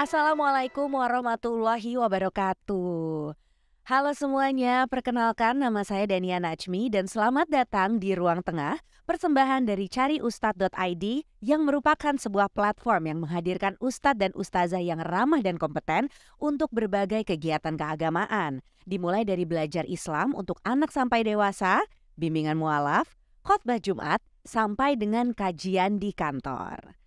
Assalamualaikum warahmatullahi wabarakatuh. Halo semuanya, perkenalkan nama saya Dania Najmi dan selamat datang di Ruang Tengah, persembahan dari cariustad.id yang merupakan sebuah platform yang menghadirkan ustadz dan ustazah yang ramah dan kompeten untuk berbagai kegiatan keagamaan. Dimulai dari belajar Islam untuk anak sampai dewasa, bimbingan mualaf, khotbah Jumat, sampai dengan kajian di kantor.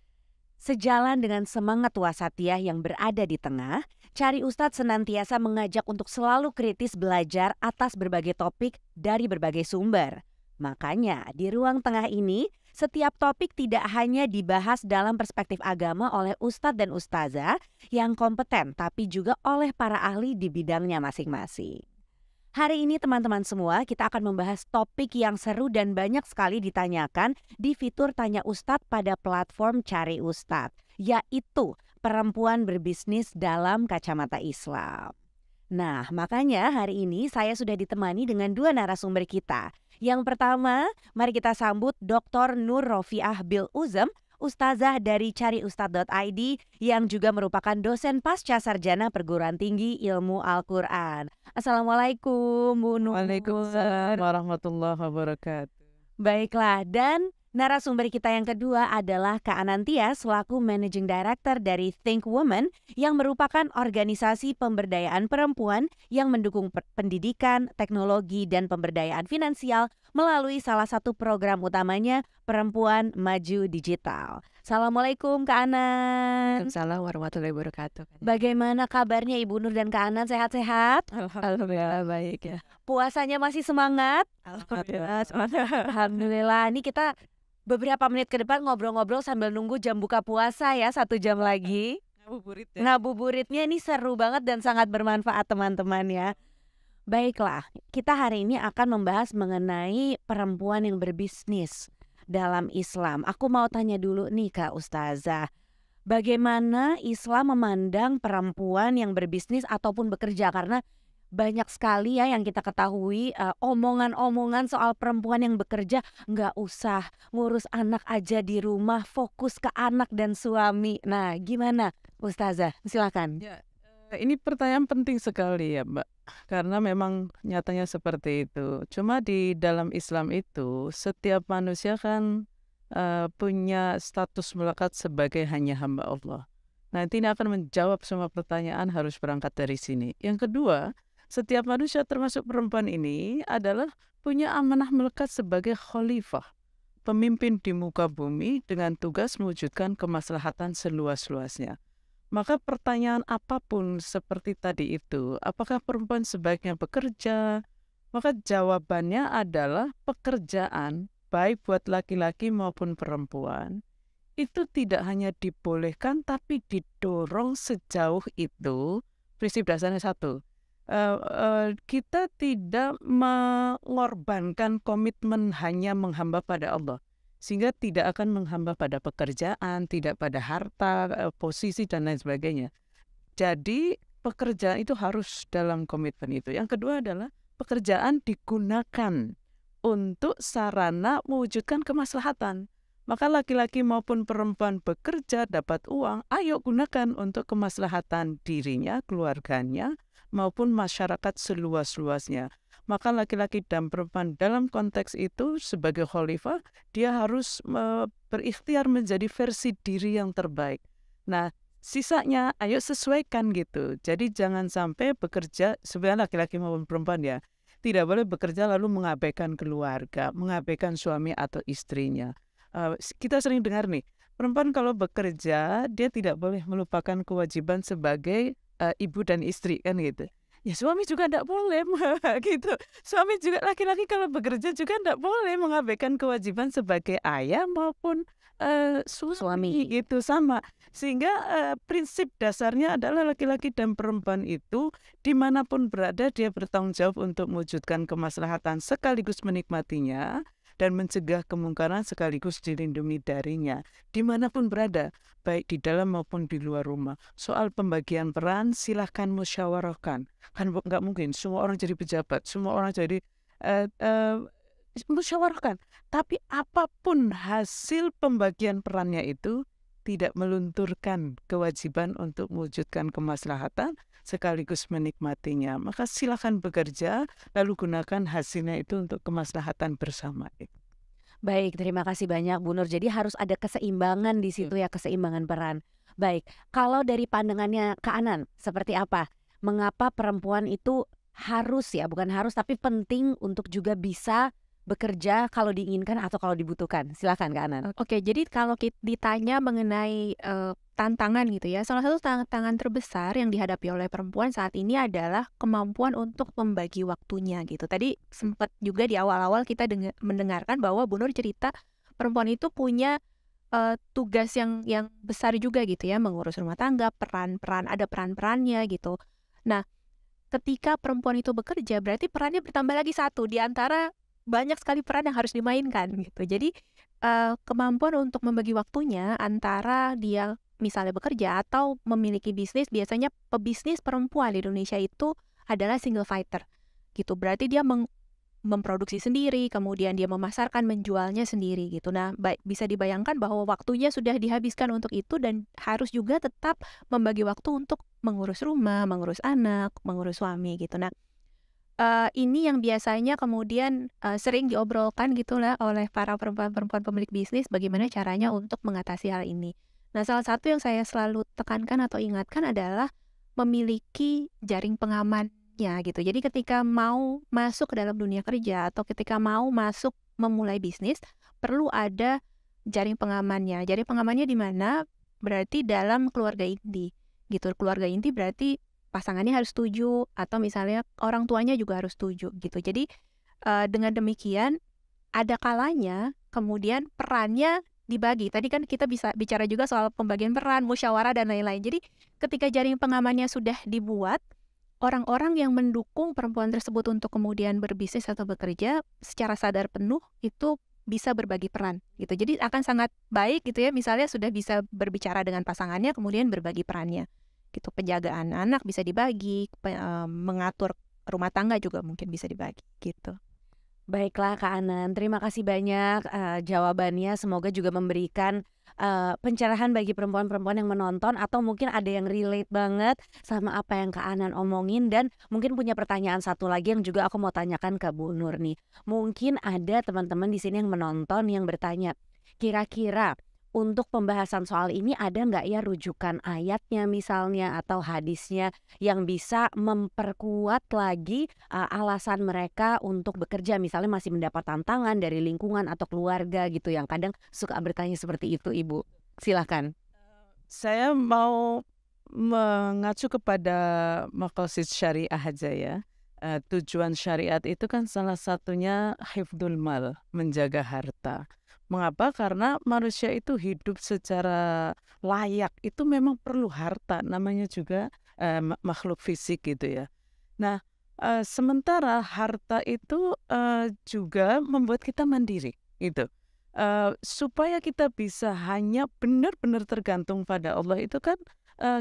Sejalan dengan semangat wasatiyah yang berada di tengah, Cari Ustadz senantiasa mengajak untuk selalu kritis belajar atas berbagai topik dari berbagai sumber. Makanya di ruang tengah ini, setiap topik tidak hanya dibahas dalam perspektif agama oleh ustadz dan ustazah yang kompeten, tapi juga oleh para ahli di bidangnya masing-masing. Hari ini teman-teman semua kita akan membahas topik yang seru dan banyak sekali ditanyakan di fitur Tanya Ustadz pada platform Cari Ustadz, yaitu perempuan berbisnis dalam kacamata Islam. Nah, makanya hari ini saya sudah ditemani dengan dua narasumber kita. Yang pertama, mari kita sambut Dr. Nur Rofiah Bil Uzem, Ustazah dari cariustad.id yang juga merupakan dosen pasca sarjana perguruan tinggi ilmu Al-Quran. Assalamualaikum Bu Nur. Waalaikumsalam warahmatullahi wabarakatuh. Baiklah, dan narasumber kita yang kedua adalah Kak Anantia selaku Managing Director dari Think Women yang merupakan organisasi pemberdayaan perempuan yang mendukung pendidikan, teknologi, dan pemberdayaan finansial melalui salah satu program utamanya Perempuan Maju Digital. Assalamualaikum Kak Anan. Waalaikumsalam warahmatullahi wabarakatuh. Bagaimana kabarnya Ibu Nur dan Kak Anan, sehat-sehat? Alhamdulillah baik ya. Puasanya masih semangat? Alhamdulillah. Alhamdulillah, ini kita beberapa menit ke depan ngobrol-ngobrol sambil nunggu jam buka puasa ya, 1 jam lagi. Ngabuburit ya. Ngabuburitnya ini seru banget dan sangat bermanfaat teman-teman ya. Baiklah, kita hari ini akan membahas mengenai perempuan yang berbisnis dalam Islam. Aku mau tanya dulu nih Kak Ustazah, bagaimana Islam memandang perempuan yang berbisnis ataupun bekerja? Karena banyak sekali ya yang kita ketahui omongan-omongan soal perempuan yang bekerja, nggak usah ngurus anak aja di rumah, fokus ke anak dan suami. Nah, gimana Ustazah? Silakan. Ya, ini pertanyaan penting sekali ya Mbak. Karena memang nyatanya seperti itu. Cuma di dalam Islam itu setiap manusia kan punya status melekat sebagai hanya hamba Allah. Nanti ini akan menjawab semua pertanyaan, harus berangkat dari sini. Yang kedua, setiap manusia termasuk perempuan ini adalah punya amanah melekat sebagai khalifah, pemimpin di muka bumi dengan tugas mewujudkan kemaslahatan seluas-luasnya. Maka pertanyaan apapun seperti tadi itu, apakah perempuan sebaiknya bekerja? Maka jawabannya adalah pekerjaan, baik buat laki-laki maupun perempuan, itu tidak hanya dibolehkan tapi didorong sejauh itu. Prinsip dasarnya satu, kita tidak mengorbankan komitmen hanya menghamba pada Allah, sehingga tidak akan menghamba pada pekerjaan, tidak pada harta, posisi, dan lain sebagainya. Jadi pekerjaan itu harus dalam komitmen itu. Yang kedua adalah pekerjaan digunakan untuk sarana mewujudkan kemaslahatan. Maka laki-laki maupun perempuan bekerja dapat uang, ayo gunakan untuk kemaslahatan dirinya, keluarganya, maupun masyarakat seluas-luasnya. Maka laki-laki dan perempuan dalam konteks itu sebagai khalifah, dia harus berikhtiar menjadi versi diri yang terbaik. Nah, sisanya ayo sesuaikan gitu. Jadi jangan sampai bekerja, sebenarnya laki-laki maupun perempuan ya, tidak boleh bekerja lalu mengabaikan keluarga, mengabaikan suami atau istrinya. Kita sering dengar nih, perempuan kalau bekerja, dia tidak boleh melupakan kewajiban sebagai ibu dan istri kan gitu. Ya suami juga tidak boleh gitu. Suami juga, laki-laki kalau bekerja juga tidak boleh mengabaikan kewajiban sebagai ayah maupun suami gitu, sama. Sehingga prinsip dasarnya adalah laki-laki dan perempuan itu dimanapun berada dia bertanggung jawab untuk mewujudkan kemaslahatan sekaligus menikmatinya dan mencegah kemungkaran sekaligus dilindungi darinya dimanapun berada, baik di dalam maupun di luar rumah. Soal pembagian peran silahkan musyawarahkan. Kan nggak mungkin semua orang jadi pejabat, semua orang jadi musyawarahkan. Tapi apapun hasil pembagian perannya itu tidak melunturkan kewajiban untuk mewujudkan kemaslahatan sekaligus menikmatinya. Maka silakan bekerja, lalu gunakan hasilnya itu untuk kemaslahatan bersama. Baik, terima kasih banyak Bu Nur. Jadi harus ada keseimbangan di situ ya, keseimbangan peran. Baik, kalau dari pandangannya Kak Anan, seperti apa? Mengapa perempuan itu harus ya, bukan harus tapi penting untuk juga bisa bekerja kalau diinginkan atau kalau dibutuhkan? Silakan Kak Anan. Oke, jadi kalau ditanya mengenai tantangan gitu ya, salah satu tantangan terbesar yang dihadapi oleh perempuan saat ini adalah kemampuan untuk membagi waktunya gitu. Tadi sempat juga di awal-awal kita mendengarkan bahwa Bu Nur cerita perempuan itu punya tugas yang besar juga gitu ya, mengurus rumah tangga, ada peran-perannya gitu. Nah, ketika perempuan itu bekerja, berarti perannya bertambah lagi satu di antara banyak sekali peran yang harus dimainkan gitu. Jadi kemampuan untuk membagi waktunya antara dia misalnya bekerja atau memiliki bisnis, biasanya pebisnis perempuan di Indonesia itu adalah single fighter gitu. Berarti dia memproduksi sendiri, kemudian dia memasarkan, menjualnya sendiri gitu. Nah, bisa dibayangkan bahwa waktunya sudah dihabiskan untuk itu dan harus juga tetap membagi waktu untuk mengurus rumah, mengurus anak, mengurus suami gitu. Nah, ini yang biasanya kemudian sering diobrolkan gitulah oleh para perempuan-perempuan pemilik bisnis, bagaimana caranya untuk mengatasi hal ini. Nah, salah satu yang saya selalu tekankan atau ingatkan adalah memiliki jaring pengamannya gitu. Jadi ketika mau masuk ke dalam dunia kerja atau ketika mau masuk memulai bisnis, perlu ada jaring pengamannya. Jaring pengamannya di mana? Berarti dalam keluarga inti gitu. Keluarga inti berarti pasangannya harus setuju atau misalnya orang tuanya juga harus setuju gitu. Jadi dengan demikian ada kalanya kemudian perannya dibagi. Tadi kan kita bisa bicara juga soal pembagian peran, musyawarah dan lain-lain. Jadi ketika jaring pengamannya sudah dibuat, orang-orang yang mendukung perempuan tersebut untuk kemudian berbisnis atau bekerja secara sadar penuh itu bisa berbagi peran gitu. Jadi akan sangat baik gitu ya, misalnya sudah bisa berbicara dengan pasangannya kemudian berbagi perannya. Gitu, penjagaan anak bisa dibagi, mengatur rumah tangga juga mungkin bisa dibagi gitu. Baiklah Kak Anan, terima kasih banyak jawabannya. Semoga juga memberikan pencerahan bagi perempuan-perempuan yang menonton atau mungkin ada yang relate banget sama apa yang Kak Anan omongin dan mungkin punya pertanyaan satu lagi yang juga aku mau tanyakan ke Bu Nur nih. Mungkin ada teman-teman di sini yang menonton yang bertanya, kira-kira untuk pembahasan soal ini ada nggak ya rujukan ayatnya misalnya atau hadisnya yang bisa memperkuat lagi alasan mereka untuk bekerja, misalnya masih mendapat tantangan dari lingkungan atau keluarga gitu yang kadang suka bertanya seperti itu Ibu. Silakan. Saya mau mengacu kepada maqasid syariah aja ya. Tujuan syariat itu kan salah satunya hifdzul mal, menjaga harta. Mengapa? Karena manusia itu hidup secara layak, itu memang perlu harta, namanya juga makhluk fisik gitu ya. Nah, sementara harta itu juga membuat kita mandiri gitu. Supaya kita bisa hanya benar-benar tergantung pada Allah itu kan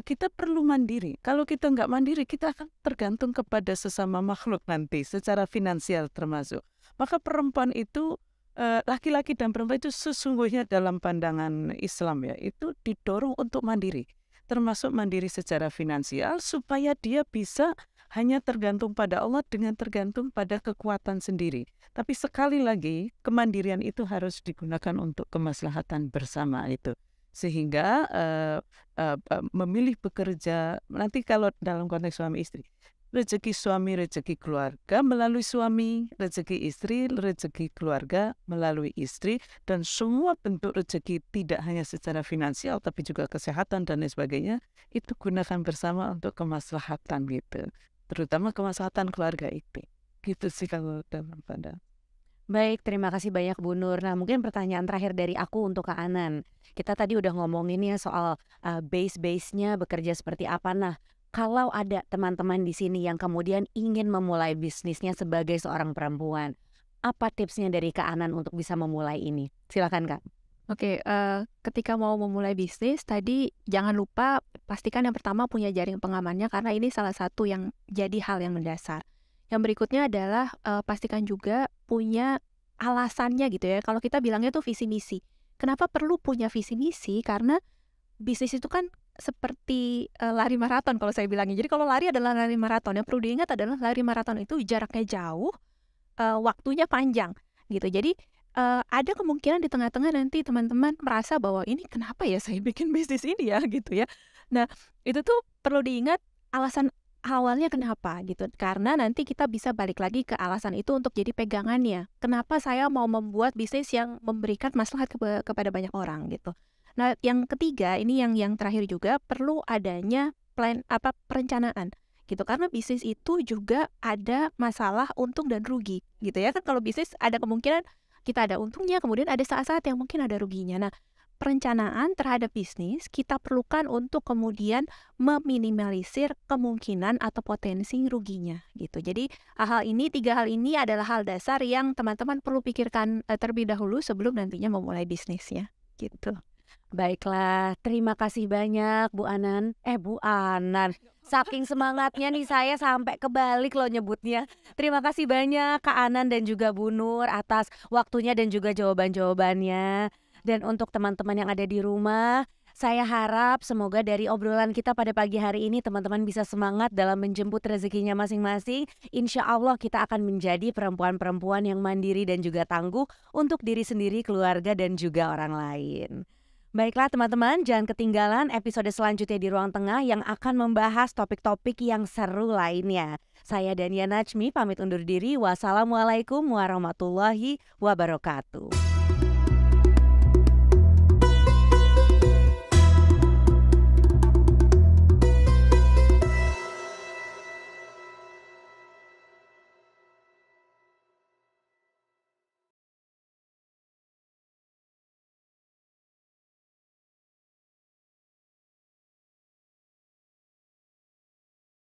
kita perlu mandiri. Kalau kita nggak mandiri, kita akan tergantung kepada sesama makhluk nanti, secara finansial termasuk. Maka perempuan itu, laki-laki dan perempuan itu sesungguhnya dalam pandangan Islam ya, itu didorong untuk mandiri. Termasuk mandiri secara finansial supaya dia bisa hanya tergantung pada Allah dengan tergantung pada kekuatan sendiri. Tapi sekali lagi, kemandirian itu harus digunakan untuk kemaslahatan bersama itu. Sehingga memilih bekerja, nanti kalau dalam konteks suami istri, rezeki suami, rezeki keluarga melalui suami, rezeki istri, rezeki keluarga melalui istri, dan semua bentuk rezeki tidak hanya secara finansial tapi juga kesehatan dan lain sebagainya, itu gunakan bersama untuk kemaslahatan gitu, terutama kemaslahatan keluarga itu. Gitu sih kalau dalam pandangan. Baik, terima kasih banyak Bu Nur. Nah, mungkin pertanyaan terakhir dari aku untuk Kak Anan. Kita tadi udah ngomongin ya soal base-nya bekerja seperti apa. Nah, kalau ada teman-teman di sini yang kemudian ingin memulai bisnisnya sebagai seorang perempuan, apa tipsnya dari Kak Anan untuk bisa memulai ini? Silakan Kak. Oke, ketika mau memulai bisnis tadi jangan lupa pastikan yang pertama punya jaring pengamannya karena ini salah satu yang jadi hal yang mendasar. Yang berikutnya adalah pastikan juga punya alasannya gitu ya. Kalau kita bilangnya tuh visi misi. Kenapa perlu punya visi misi? Karena bisnis itu kan seperti lari maraton kalau saya bilangnya. Jadi kalau lari adalah lari maraton, yang perlu diingat adalah lari maraton itu jaraknya jauh, waktunya panjang gitu. Jadi ada kemungkinan di tengah-tengah nanti teman-teman merasa bahwa ini kenapa ya saya bikin bisnis ini ya gitu ya. Nah, itu tuh perlu diingat alasan awalnya kenapa gitu. Karena nanti kita bisa balik lagi ke alasan itu untuk jadi pegangannya. Kenapa saya mau membuat bisnis yang memberikan maslahat kepada banyak orang gitu. Nah, yang ketiga ini yang terakhir juga perlu adanya perencanaan gitu. Karena bisnis itu juga ada masalah untung dan rugi gitu ya. Kan kalau bisnis ada kemungkinan kita ada untungnya, kemudian ada saat-saat yang mungkin ada ruginya. Nah, perencanaan terhadap bisnis kita perlukan untuk kemudian meminimalisir kemungkinan atau potensi ruginya gitu. Jadi tiga hal ini adalah hal dasar yang teman-teman perlu pikirkan terlebih dahulu sebelum nantinya memulai bisnisnya gitu. Baiklah, terima kasih banyak Bu Anan. Bu Anan, saking semangatnya nih saya sampai kebalik loh nyebutnya. Terima kasih banyak Kak Anan dan juga Bu Nur atas waktunya dan juga jawaban-jawabannya. Dan untuk teman-teman yang ada di rumah, saya harap semoga dari obrolan kita pada pagi hari ini teman-teman bisa semangat dalam menjemput rezekinya masing-masing. Insya Allah kita akan menjadi perempuan-perempuan yang mandiri dan juga tangguh untuk diri sendiri, keluarga dan juga orang lain. Baiklah teman-teman, jangan ketinggalan episode selanjutnya di Ruang Tengah yang akan membahas topik-topik yang seru lainnya. Saya Dania Najmi pamit undur diri. Wassalamualaikum warahmatullahi wabarakatuh.